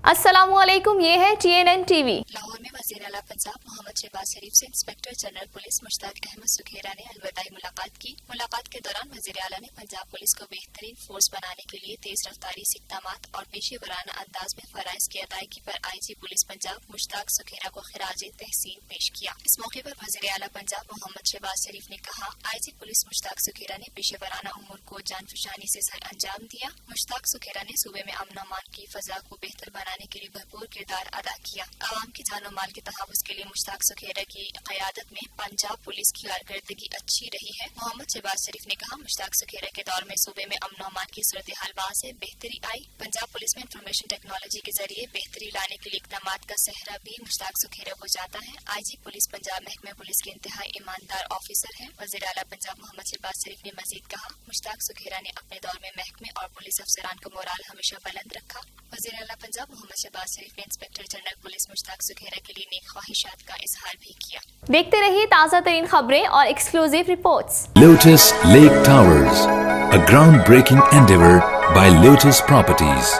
अस्सलाम वालेकुम, ये है TNN TV। लाहौर में वज़ीर आला पंजाब मोहम्मद शहबाज शरीफ से inspector general police Mushtaq Ahmed Sukhera ने अलविदाई मुलाकात की। मुलाकात के दौरान वज़ीर आला ने पंजाब पुलिस को बेहतरीन फोर्स बनाने के लिए तेज रफ्तारी से इक़दामात और पेशेवराना अंदाज में फराइज़ की अदायगी पर IG पुलिस पंजाब मुश्ताक सुखेरा को खिराज तहसीन पेश किया। इस मौके पर वज़ीर आला पंजाब मोहम्मद शहबाज शरीफ ने कहा, IG पुलिस मुश्ताक सुखेरा ने पेशेवराना उमूर को जानफशानी से सर अंजाम दिया। मुश्ताक सुखेरा ने सूबे में अमन अमान की फ़ज़ा को बेहतर बनाने के लिए भरपूर किरदार अदा किया। आवाम की जान और माल के तहफ़्फ़ुज़ के लिए मुश्ताक सुखेरा की क़यादत में पंजाब पुलिस की कारकर्दगी अच्छी रही है। मोहम्मद शहबाज शरीफ ने कहा, मुश्ताक सुखेरा के दौर में सूबे में अमन अमान की सूरत हाल से बेहतरी आई। पंजाब पुलिस में इंफॉर्मेशन टेक्नोलॉजी के जरिए बेहतरी लाने के लिए इक़दामात का सेहरा भी मुश्ताक सुखेरा को जाता है। IG पुलिस पंजाब महकमे पुलिस के इंतहाई ईमानदार ऑफिसर हैं। वज़ीर आला पंजाब मोहम्मद शहबाज शरीफ ने मजीद कहा, मुश्ताक सुखेरा ने अपने दौर में महकमे और पुलिस अफसरान का मोराल हमेशा बुलंद रखा। वज़ीर आला पंजाब मोहम्मद शहबाज शरीफ ने inspector general police Mushtaq Sukhera के लिए नेक ख्वाहिशात का इजहार भी किया। देखते रहिए ताज़ा तरीन खबरें और exclusive reports. Lotus Lake Towers, a groundbreaking endeavor by Lotus Properties.